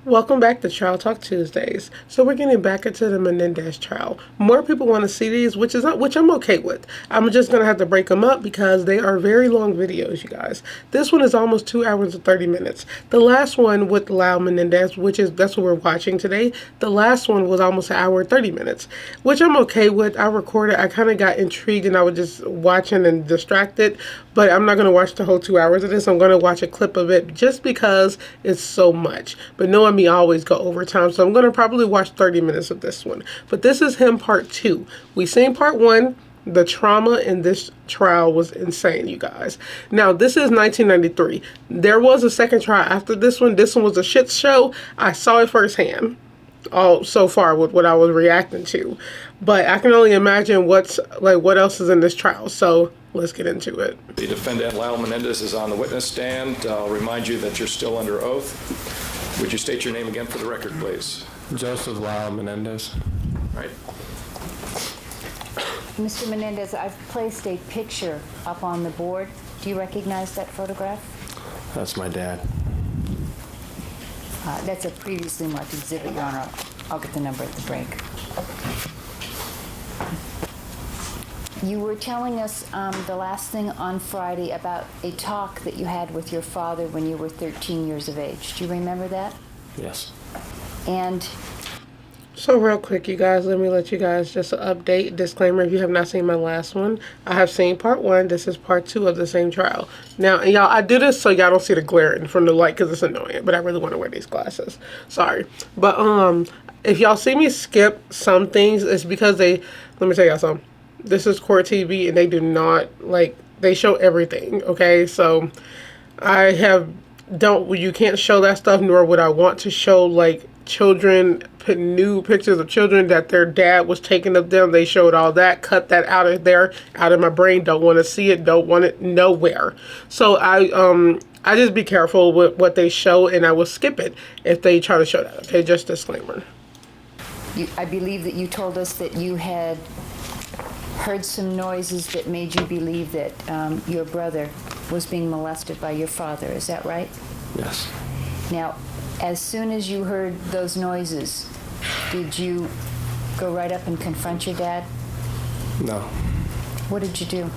Welcome back to Trial Talk Tuesdays. So we're getting back into the Menendez trial. More people want to see these, which I'm okay with. I'm just gonna have to break them up because they are very long videos, you guys. This one is almost 2 hours and 30 minutes. The last one with Lyle Menendez, that's what we're watching today. The last one was almost 1 hour and 30 minutes, which I'm okay with. I recorded. I kind of got intrigued and I was just watching and distracted. But I'm not gonna watch the whole 2 hours of this. I'm gonna watch a clip of it just because it's so much. But knowing me, always go over time, so I'm going to probably watch 30 minutes of this one. But this is him part 2. We seen part 1. The trauma in this trial was insane, you guys. Now, this is 1993. There was a second trial after this one. This one was a shit show. I saw it firsthand. All so far with what I was reacting to. But I can only imagine what else is in this trial. So let's get into it. The defendant, Lyle Menendez, is on the witness stand. I'll remind you that you're still under oath. Would you state your name again for the record, please? Joseph Lyle Menendez. All right. Mr. Menendez, I've placed a picture up on the board. Do you recognize that photograph? That's my dad. That's a previously marked exhibit, Your Honor. I'll get the number at the break. You were telling us the last thing on Friday about a talk that you had with your father when you were 13 years of age. Do you remember that? Yes. And so real quick, you guys, let me let you guys just an update. Disclaimer, if you have not seen my last one, I have seen part 1. This is part 2 of the same trial. Now, and y'all, I do this so y'all don't see the glaring from the light because it's annoying, but I really want to wear these glasses. Sorry. But if y'all see me skip some things, it's because let me tell y'all something. This is court TV and they do not, they show everything, okay? So you can't show that stuff, nor would I want to show, children, new pictures of children that their dad was taking of them. They showed all that, cut that out of there, out of my brain. Don't want to see it, don't want it nowhere. So I just be careful with what they show, and I will skip it if they try to show that, okay? Just disclaimer. I believe that you told us that you had heard some noises that made you believe that your brother was being molested by your father. Is that right? Yes. Now, as soon as you heard those noises, did you go right up and confront your dad? No. What did you do?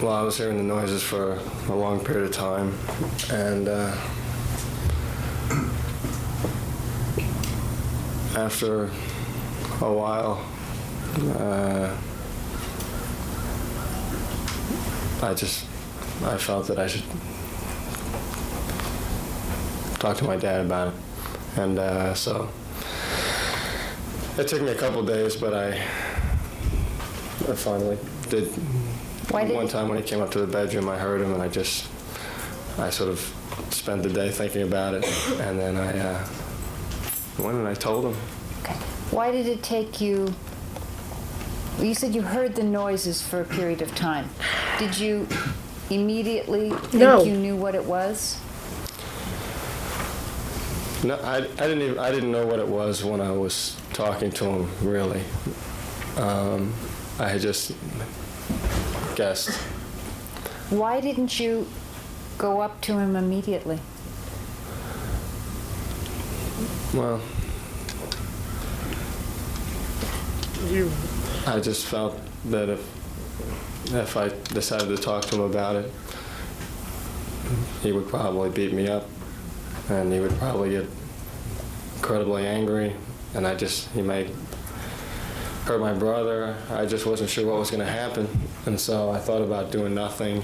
Well, I was hearing the noises for a long period of time, and after a while, I felt that I should talk to my dad about it. And so it took me a couple days, but I finally did. One time when he came up to the bedroom, I heard him, and I sort of spent the day thinking about it, and then I went and I told him. Okay. Why did it take you? You said you heard the noises for a period of time. Did you immediately think you knew what it was? No, I didn't know what it was when I was talking to him, really. I had just guessed. Why didn't you go up to him immediately? Well, I just felt that if I decided to talk to him about it, he would probably beat me up, and he would probably get incredibly angry, and he may hurt my brother. I just wasn't sure what was going to happen, and so I thought about doing nothing.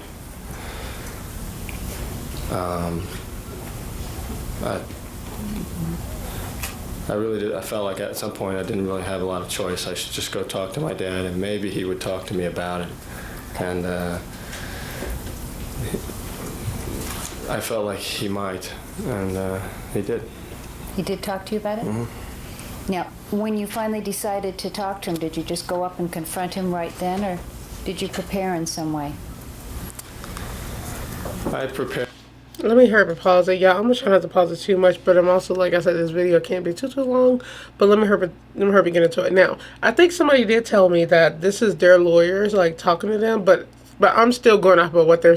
I really did. I felt like at some point I didn't really have a lot of choice. I should just go talk to my dad, and maybe he would talk to me about it. And I felt like he might, and he did. He did talk to you about it? Mm-hmm. Now, when you finally decided to talk to him, did you just go up and confront him right then, or did you prepare in some way? I prepared. Let me hurry pause it, y'all. I'm gonna try not to pause it too much, but I'm also, like I said, this video can't be too long. But let me hurry get into it now. I think somebody did tell me that this is their lawyers, talking to them, but but I'm still going off of what they're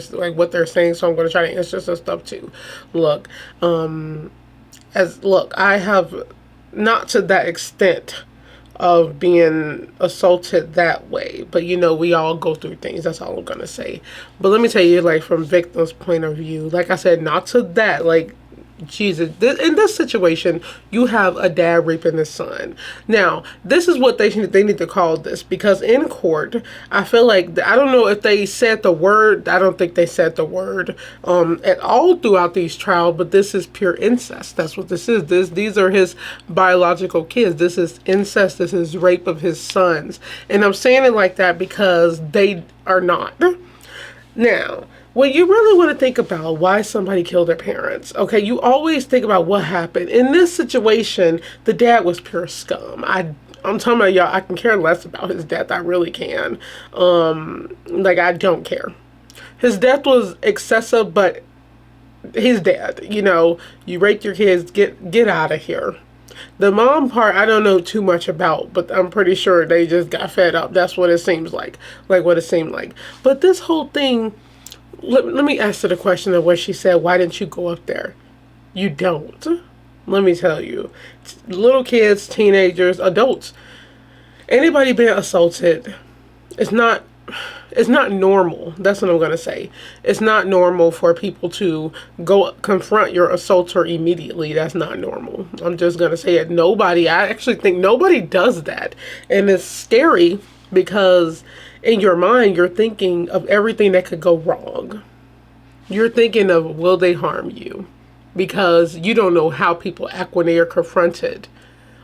saying, so I'm going to try to answer some stuff too. Look, I have not to that extent of being assaulted that way, but we all go through things. That's all I'm gonna say. But let me tell you, like, from victim's point of view, like I said, not to that, like, Jesus, in this situation, you have a dad raping his son. Now, this is what they need to call this, because in court, I feel like, I don't know if they said the word. I don't think they said the word at all throughout these trials, but this is pure incest. That's what this is. These are his biological kids. This is incest. This is rape of his sons. And I'm saying it like that because they are not. Now, when you really want to think about why somebody killed their parents, okay, you always think about what happened. In this situation, the dad was pure scum. I'm talking about, y'all, I can care less about his death. I really can. Like, I don't care. His death was excessive, but he's dead. You raped your kids, get out of here. The mom part, I don't know too much about, but I'm pretty sure they just got fed up. That's what it seems like what it seemed like. But this whole thing, let me answer the question of what she said. Why didn't you go up there? You don't. Let me tell you. Little kids, teenagers, adults, anybody being assaulted, it's not normal. That's what I'm going to say. It's not normal for people to go confront your assaulter immediately. That's not normal. I'm just going to say it. I actually think nobody does that. And it's scary because in your mind, you're thinking of everything that could go wrong. You're thinking of, will they harm you? Because you don't know how people act when they are confronted.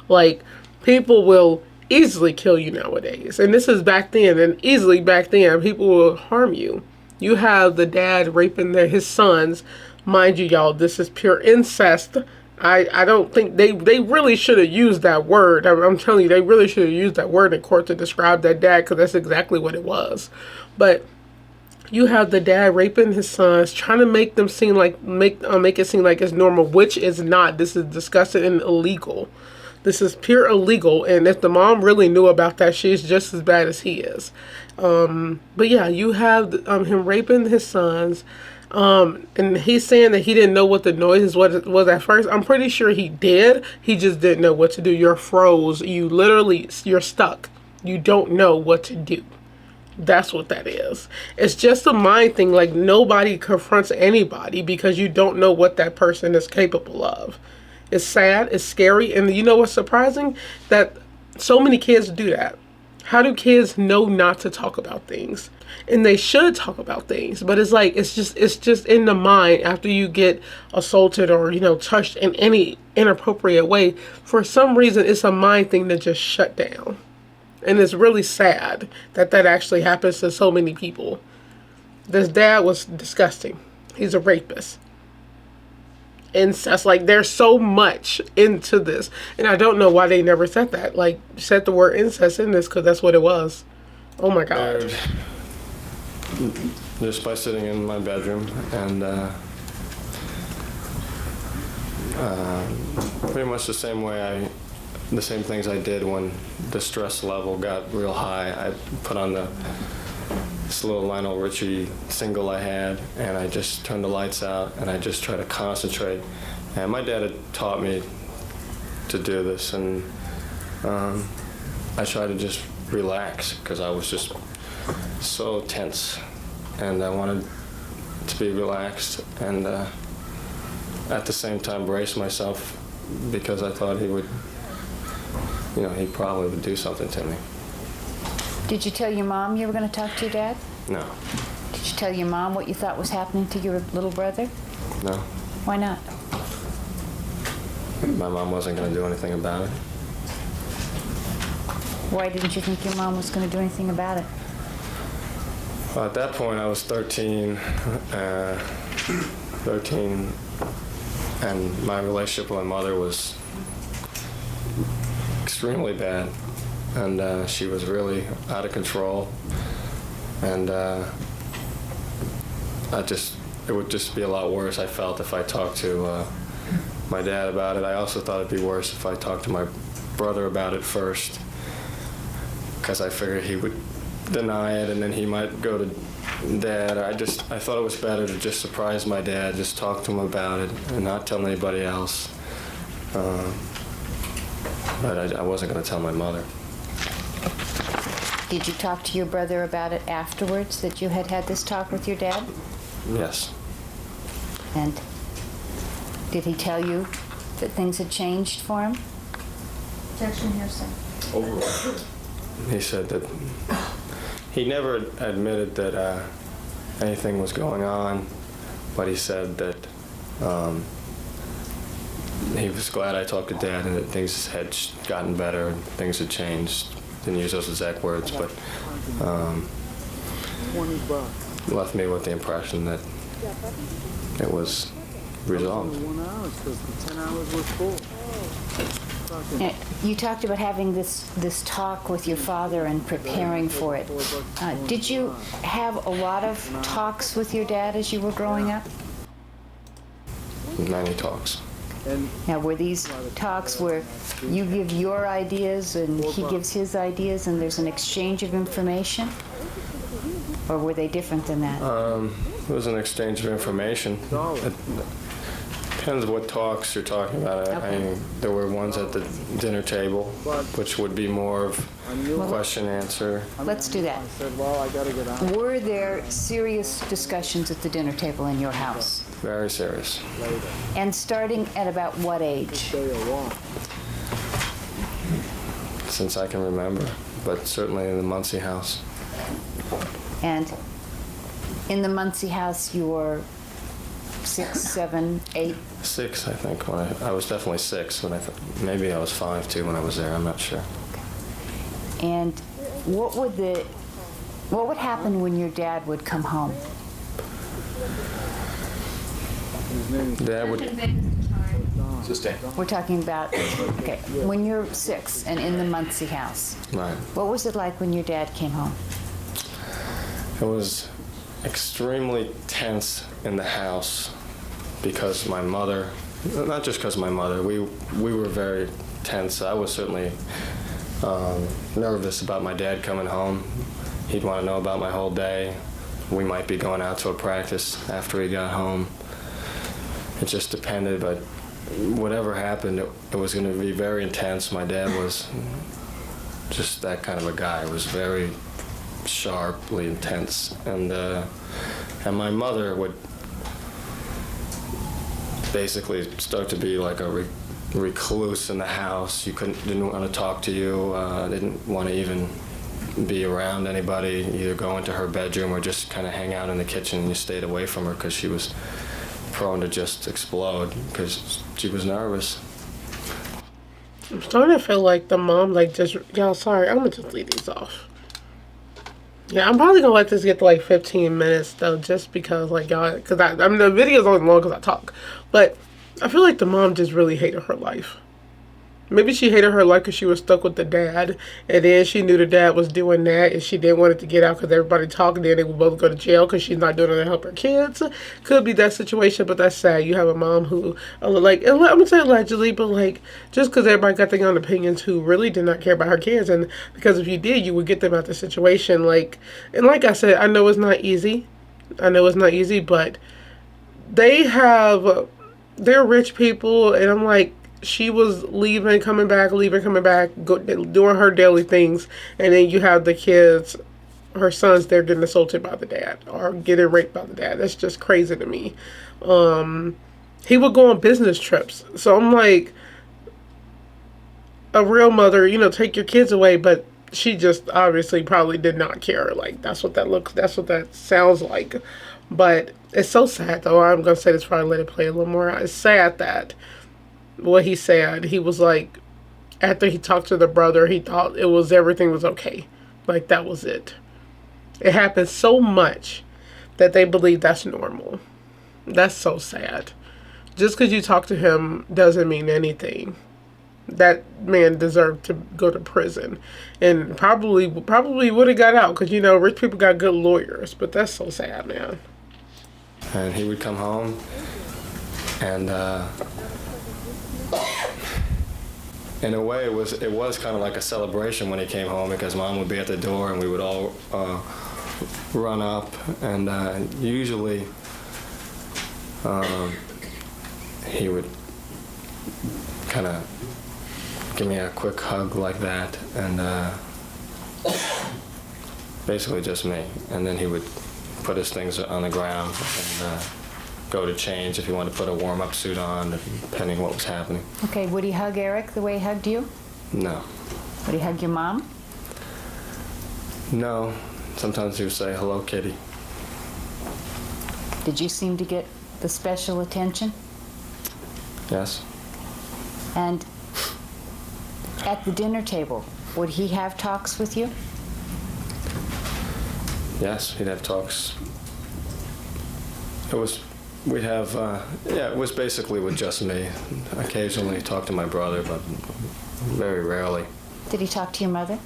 Like, people will easily kill you nowadays. And this is back then, and easily back then, people will harm you. You have the dad raping his sons. Mind you, y'all, this is pure incest. I don't think they really should have used that word. I'm telling you, they really should have used that word in court to describe that dad, because that's exactly what it was. But you have the dad raping his sons, trying to make them seem like make it seem like it's normal, which is not. This is disgusting and illegal. This is pure illegal, and if the mom really knew about that, she's just as bad as he is. But yeah, you have him raping his sons. And he's saying that he didn't know what the noises was at first. I'm pretty sure he did. He just didn't know what to do. You're froze. You're stuck. You don't know what to do. That's what that is. It's just a mind thing. Like, nobody confronts anybody because you don't know what that person is capable of. It's sad. It's scary. And you know what's surprising? That so many kids do that. How do kids know not to talk about things? And they should talk about things, but it's like, it's just in the mind after you get assaulted or, touched in any inappropriate way. For some reason, it's a mind thing to just shut down. And it's really sad that actually happens to so many people. This dad was disgusting. He's a rapist. Incest, like, there's so much into this, and I don't know why they never said that, like, said the word incest in this, because that's what it was. Oh my God. Just by sitting in my bedroom and pretty much the same things I did when the stress level got real high. I put on this little Lionel Richie single I had, and I just turned the lights out, and I just tried to concentrate. And my dad had taught me to do this, and I tried to just relax because I was just so tense, and I wanted to be relaxed, and at the same time brace myself because I thought he probably would do something to me. Did you tell your mom you were going to talk to your dad? No. Did you tell your mom what you thought was happening to your little brother? No. Why not? My mom wasn't going to do anything about it. Why didn't you think your mom was going to do anything about it? Well, at that point, I was 13, and my relationship with my mother was extremely bad, and she was really out of control, and it would just be a lot worse, I felt, if I talked to my dad about it. I also thought it'd be worse if I talked to my brother about it first, because I figured he would deny it, and then he might go to Dad, I thought it was better to just surprise my dad, just talk to him about it, and not tell anybody else. But I wasn't going to tell my mother. Did you talk to your brother about it afterwards, that you had had this talk with your dad? Yes. And did he tell you that things had changed for him? Objection, hearsay. He said that he never admitted that anything was going on, but he said that he was glad I talked to Dad and that things had gotten better and things had changed. Didn't use those exact words, but left me with the impression that it was resolved. Now, you talked about having this talk with your father and preparing for it. Did you have a lot of talks with your dad as you were growing up? Many talks. Now, were these talks where you give your ideas and he gives his ideas and there's an exchange of information? Or were they different than that? It was an exchange of information. It depends what talks you're talking about. I mean, there were ones at the dinner table, which would be more of question answer. Let's do that. Were there serious discussions at the dinner table in your house? Very serious. And starting at about what age? Since I can remember, but certainly in the Muncie house. And in the Muncie house, you were 6, 7, 8? 6, I think. When I was definitely 6. When maybe I was 5 too when I was there. I'm not sure. And what would happen when your dad would come home? Dad would. Sustain. We're talking about, okay, when you're 6 and in the Muncie house. Right. What was it like when your dad came home? It was extremely tense in the house because my mother, not just because my mother, we were very tense. I was certainly nervous about my dad coming home. He'd want to know about my whole day. We might be going out to a practice after he got home. It just depended, but whatever happened, it was going to be very intense. My dad was just that kind of a guy. It was very sharply intense, and my mother would basically start to be like a recluse in the house. Didn't want to talk to you, didn't want to even be around anybody, either go into her bedroom or just kind of hang out in the kitchen. You stayed away from her because she was prone to just explode because she was nervous. I'm starting to feel like the mom, y'all, sorry, I'm gonna just leave these off. Yeah, I'm probably gonna let this get to like 15 minutes though, just because y'all, because I mean the video's only long because I talk, but I feel like the mom just really hated her life. Maybe she hated her life because she was stuck with the dad, and then she knew the dad was doing that, and she didn't want it to get out because everybody talking, then they would both go to jail because she's not doing it to help her kids. Could be that situation, but that's sad. You have a mom who, I'm gonna say allegedly, but just because everybody got their own opinions, who really did not care about her kids, and because if you did, you would get them out the situation. And like I said, I know it's not easy. But they're rich people, and I'm like, she was leaving, coming back, doing her daily things, and then you have the kids, her sons, they're getting assaulted by the dad or getting raped by the dad. That's just crazy to me. He would go on business trips, so I'm like, a real mother, take your kids away, but she just obviously probably did not care. That's what that sounds like. But it's so sad, though. I'm gonna say this, probably let it play a little more. It's sad that what he said, he was like, after he talked to the brother, he thought everything was okay. That was it. It happened so much that they believe that's normal. That's so sad. Just because you talk to him doesn't mean anything. That man deserved to go to prison, and probably would have got out because rich people got good lawyers. But that's so sad, man. And he would come home, and in a way, it was kind of like a celebration when he came home because Mom would be at the door and we would all run up, and usually he would kind of give me a quick hug like that, and basically just me. And then he would put his things on the ground and go to change if he wanted to put a warm-up suit on, depending what was happening. Okay, would he hug Eric the way he hugged you? No. Would he hug your mom? No. Sometimes he would say, "Hello, kitty." Did you seem to get the special attention? Yes. And at the dinner table, would he have talks with you? Yes, he'd have talks. It was basically with just me. Occasionally he talked to my brother, but very rarely. Did he talk to your mother?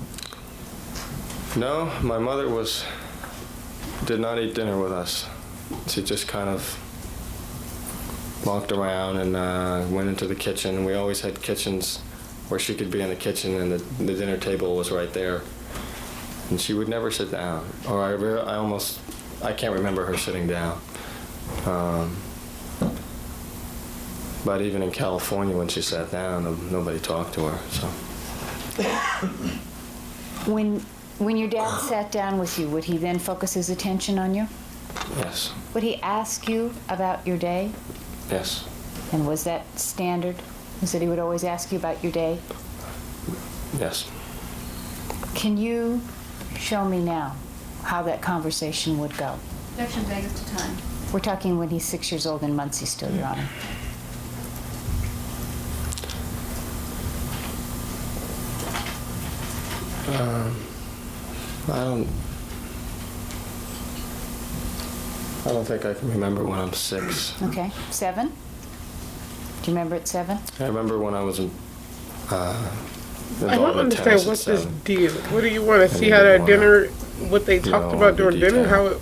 No, my mother did not eat dinner with us. She just kind of walked around and went into the kitchen. We always had kitchens where she could be in the kitchen, and the dinner table was right there. And she would never sit down, or I can't remember her sitting down. But even in California, when she sat down, nobody talked to her. So. When your dad sat down with you, would he then focus his attention on you? Yes. Would he ask you about your day? Yes. And was that standard? He said he would always ask you about your day? Yes. Can you show me now how that conversation would go? Objection, Vegas to time. We're talking when he's 6 years old in Muncie still, Your Honor. I don't think I can remember when I'm 6. Okay. 7? Do you remember at 7? I remember when I was in I don't understand what this did. What do you want to see? How didn't their wanna dinner, what they talked know about the during dinner? detail. How it,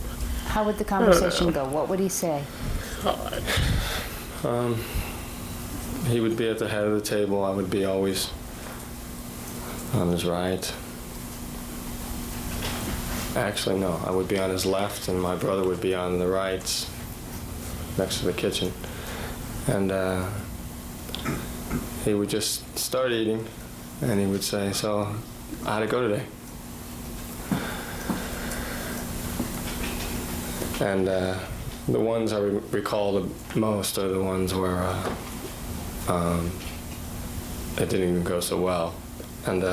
How would the conversation go? What would he say? God. He would be at the head of the table. I would be always on his right. Actually, no. I would be on his left, and my brother would be on the right, next to the kitchen. And he would just start eating, and he would say, "So, how'd it go today?" And the ones I recall the most are the ones where it didn't even go so well. And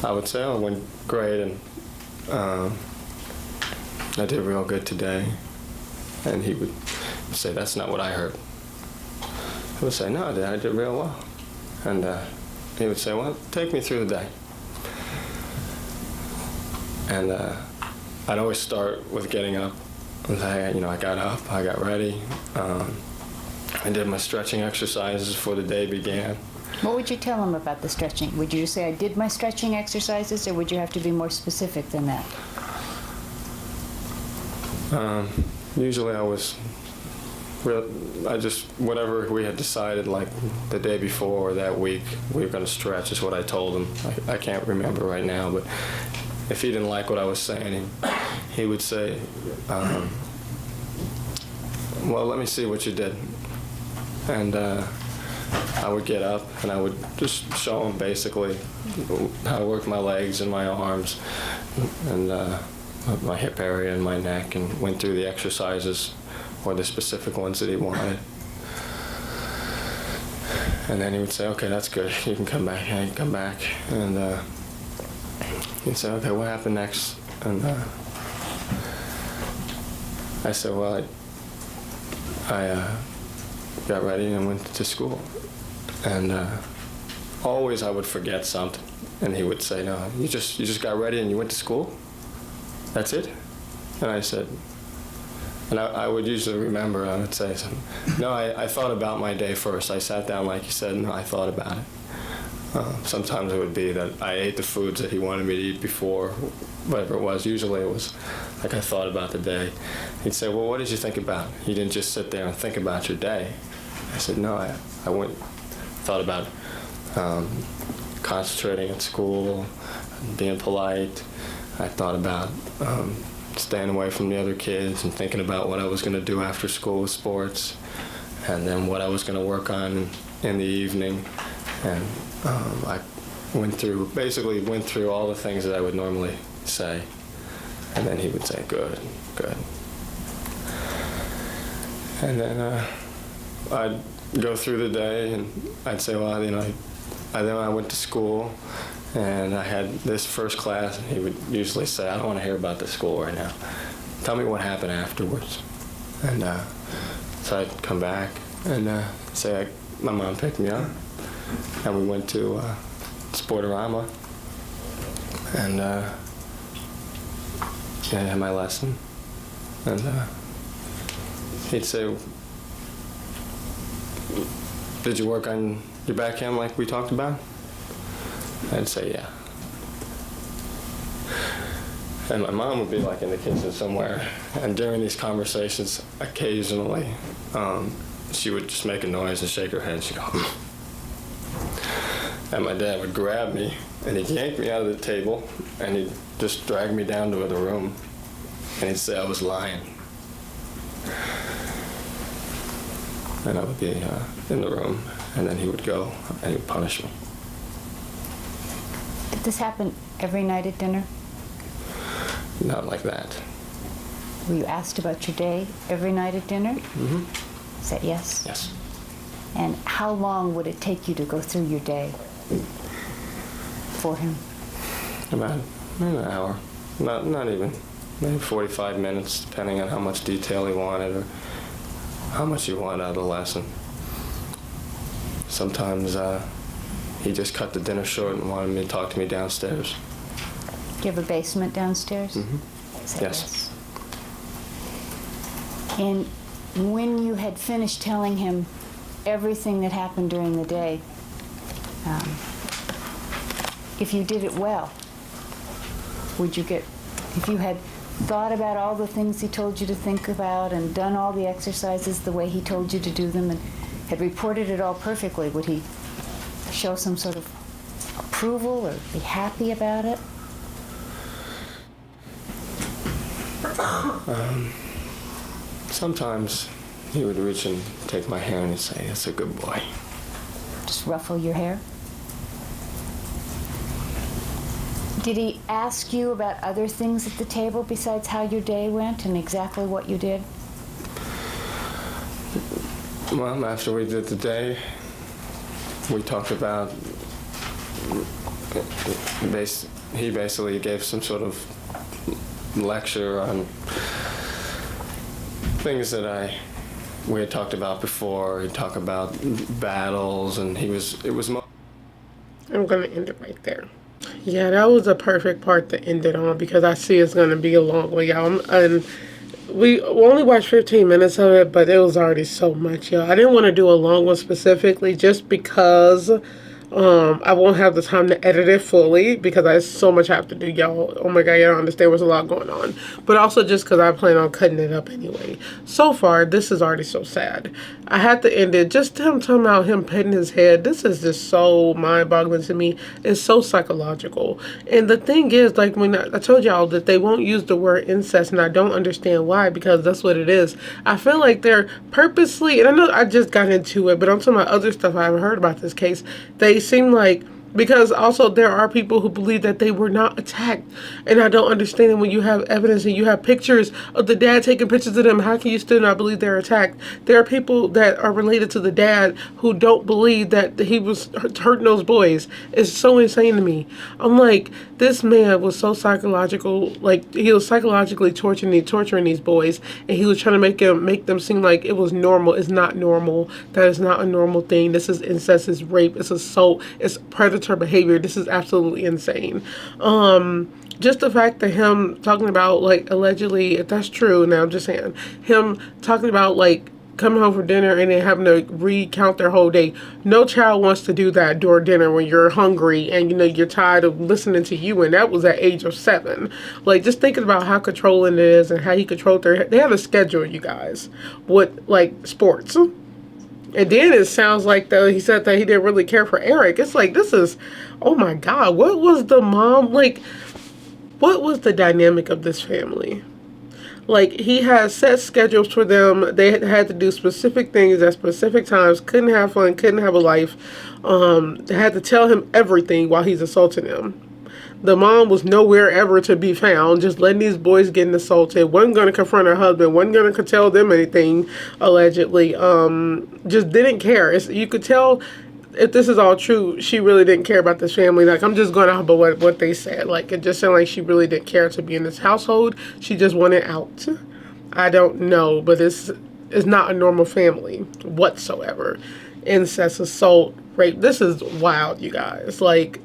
I would say, "Oh, it went great, and I did real good today." And he would say, "That's not what I heard." I would say, "No, I did real well." And he would say, "Well, take me through the day." And I'd always start with getting up. And say, I got up, I got ready. I did my stretching exercises before the day began. What would you tell him about the stretching? Would you say, "I did my stretching exercises," or would you have to be more specific than that? Usually whatever we had decided, like the day before or that week, we were going to stretch is what I told him. I can't remember right now, but if he didn't like what I was saying, he would say, "Well, let me see what you did." And I would get up and I would just show him basically how to work my legs and my arms and my hip area and my neck, and went through the exercises or the specific ones that he wanted. And then he would say, "Okay, that's good. You can come back." And I'd come back, and he'd say, "Okay, what happened next?" And I said, "Well, I got ready and went to school." And always I would forget something, and he would say, "No, you just got ready and you went to school? That's it?" And I said, and I would usually remember, I would say something. "No, I thought about my day first. I sat down like you said, and I thought about it." Sometimes it would be that I ate the foods that he wanted me to eat before, whatever it was. Usually it was like I thought about the day. He'd say, "Well, what did you think about? You didn't just sit there and think about your day." I said, "No, I thought about concentrating at school, being polite, I thought about staying away from the other kids and thinking about what I was going to do after school with sports, and then what I was going to work on in the evening. And I basically went through all the things that I would normally say. And then he would say, good, good. And then I'd go through the day and I'd say, well, then I went to school and I had this first class, and he would usually say, I don't want to hear about the school right now. Tell me what happened afterwards. And so I'd come back and say my mom picked me up, and we went to Sportorama, and I had my lesson, and he'd say, did you work on your backhand like we talked about? I'd say, yeah. And my mom would be like in the kitchen somewhere, and during these conversations, occasionally, she would just make a noise and shake her head. She'd go, and my dad would grab me, and he'd yank me out of the table, and he'd just drag me down to the room, and he'd say I was lying. And I would be in the room, and then he would go, and he would punish me. Did this happen every night at dinner? Not like that. Were you asked about your day every night at dinner? Mm-hmm. Is that yes? Yes. And how long would it take you to go through your day for him? About an hour. Not even. Maybe 45 minutes, depending on how much detail he wanted or how much he wanted out of the lesson. Sometimes he just cut the dinner short and wanted me to talk to me downstairs. Do you have a basement downstairs? Mm-hmm. Is that Yes. And when you had finished telling him everything that happened during the day, if you did it well, if you had thought about all the things he told you to think about and done all the exercises the way he told you to do them and had reported it all perfectly, would he show some sort of approval or be happy about it? Sometimes he would reach and take my hand and say, that's a good boy. Just ruffle your hair? Did he ask you about other things at the table besides how your day went and exactly what you did? Well, after we did the day, we talked about, he basically gave some sort of lecture on things that we had talked about before. He'd talk about battles, and I'm going to end it right there. Yeah, that was a perfect part to end it on because I see it's going to be a long way, y'all. And we only watched 15 minutes of it, but it was already so much, y'all. I didn't want to do a long one specifically just because I won't have the time to edit it fully because I so much have to do, y'all. Oh my God, y'all don't understand. There's a lot going on. But also just because I plan on cutting it up anyway. So far, this is already so sad. I had to end it. Just him talking about him petting his head. This is just so mind-boggling to me. It's so psychological. And the thing is, like when I told y'all that they won't use the word incest, and I don't understand why, because that's what it is. I feel like they're purposely, and I know I just got into it, but I'm talking about other stuff I haven't heard about this case. They seem like, because also there are people who believe that they were not attacked, and I don't understand when you have evidence and you have pictures of the dad taking pictures of them, how can you still not believe they're attacked? There are people that are related to the dad who don't believe that he was hurting those boys. It's so insane to me. I'm like, this man was so psychological, like he was psychologically torturing these boys, and he was trying to make them seem like it was normal. It's not normal. That is not a normal thing. This is incest, it's rape, it's assault, it's predatory behavior. This is absolutely insane. Just the fact that him talking about, like, allegedly, if that's true, now I'm just saying, him talking about, like, coming home for dinner and then having to recount their whole day. No child wants to do that during dinner when you're hungry and, you know, you're tired of listening to you, and that was at age of 7. Like, just thinking about how controlling it is and how he controlled they have a schedule, you guys, with, like, sports. And then it sounds like, though, he said that he didn't really care for Eric. It's like, this is, oh my God, what was the mom, like, what was the dynamic of this family? Like, he had set schedules for them. They had to do specific things at specific times. Couldn't have fun. Couldn't have a life. They had to tell him everything while he's assaulting them. The mom was nowhere ever to be found. Just letting these boys get assaulted. Wasn't going to confront her husband. Wasn't going to tell them anything, allegedly. Just didn't care. You could tell, if this is all true, she really didn't care about this family. Like, I'm just going off of what they said. Like, it just sounded like she really didn't care to be in this household. She just wanted out. I don't know, but it's not a normal family whatsoever. Incest, assault, rape. This is wild, you guys. Like,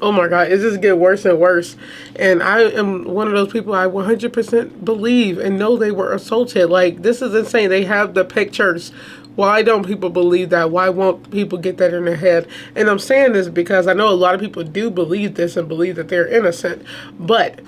oh my God, it just get worse and worse. And I am one of those people, I 100% believe and know they were assaulted. Like, this is insane. They have the pictures. Why don't people believe that? Why won't people get that in their head? And I'm saying this because I know a lot of people do believe this and believe that they're innocent. But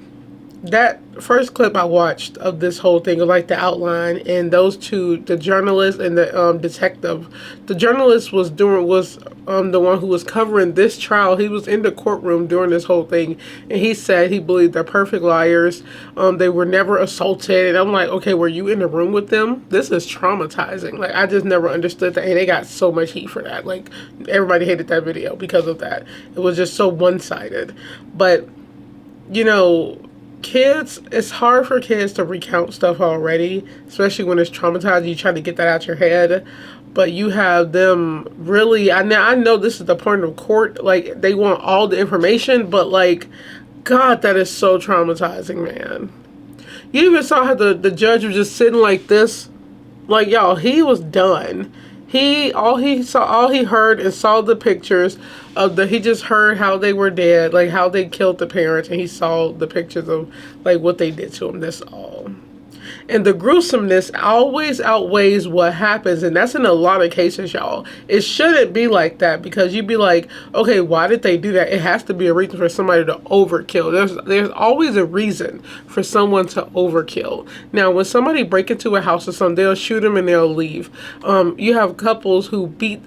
that first clip I watched of this whole thing, like the outline, and those two, the journalist and the detective. The journalist was the one who was covering this trial. He was in the courtroom during this whole thing, and he said he believed they're perfect liars. They were never assaulted, and I'm like, okay, were you in the room with them? This is traumatizing. Like, I just never understood that, and they got so much heat for that. Like, everybody hated that video because of that. It was just so one-sided. But, you know, kids, it's hard for kids to recount stuff already, especially when it's traumatizing. You try to get that out your head, but you have them really, I know this is the point of court, like, they want all the information, but like, God, that is so traumatizing, man. You even saw how the judge was just sitting like this, like, y'all, he was done. All he heard and saw the pictures of he just heard how they were dead, like how they killed the parents, and he saw the pictures of like what they did to him. That's all. And the gruesomeness always outweighs what happens, and that's in a lot of cases, y'all. It shouldn't be like that, because you'd be like, okay, why did they do that? It has to be a reason for somebody to overkill. There's always a reason for someone to overkill. Now, when somebody break into a house or something, they'll shoot them and they'll leave. You have couples who beat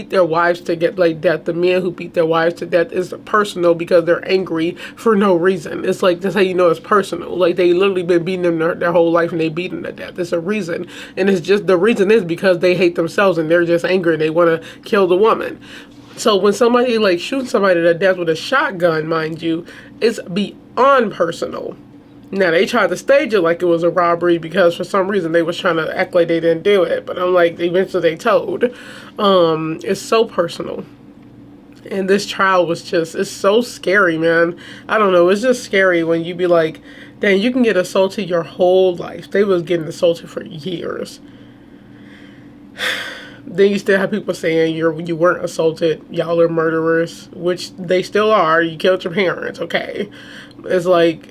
their wives to get like death. The men who beat their wives to death is personal because they're angry for no reason. It's like, that's how you know it's personal. Like, they literally been beating them their whole life and they beat them to death. It's a reason. And it's just, the reason is because they hate themselves and they're just angry and they want to kill the woman. So when somebody like shoots somebody to death with a shotgun, mind you, it's beyond personal. Now, they tried to stage it like it was a robbery because for some reason they was trying to act like they didn't do it. But I'm like, eventually they told. It's so personal. And this trial was just, it's so scary, man. I don't know. It's just scary when you be like, dang, you can get assaulted your whole life. They was getting assaulted for years. Then you still have people saying you weren't assaulted. Y'all are murderers, which they still are. You killed your parents, okay? It's like,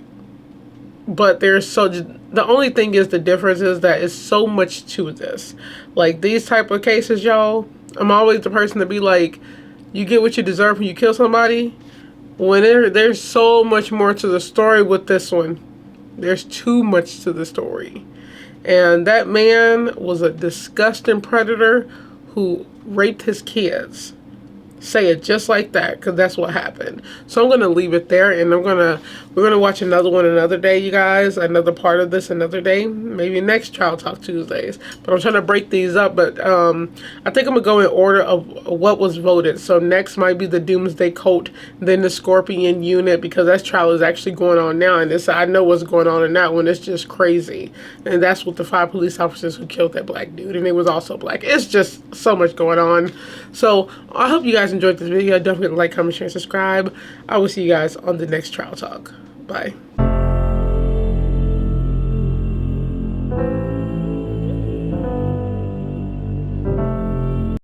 but the only thing is, the difference is that it's so much to this. Like, these type of cases, y'all, I'm always the person to be like, you get what you deserve when you kill somebody. When there's so much more to the story with this one. There's too much to the story. And that man was a disgusting predator who raped his kids. Say it just like that, because that's what happened. So I'm going to leave it there, and we're going to watch another one another day, you guys. Another part of this another day. Maybe next Trial Talk Tuesdays. But I'm trying to break these up. But I think I'm going to go in order of what was voted. So next might be the Doomsday Cult, then the Scorpion Unit, because that trial is actually going on now. And I know what's going on in that one. It's just crazy. And that's with the 5 police officers who killed that black dude. And it was also black. It's just so much going on. So I hope you guys enjoyed this video. Don't forget to like, comment, share, and subscribe. I will see you guys on the next Trial Talk. Bye.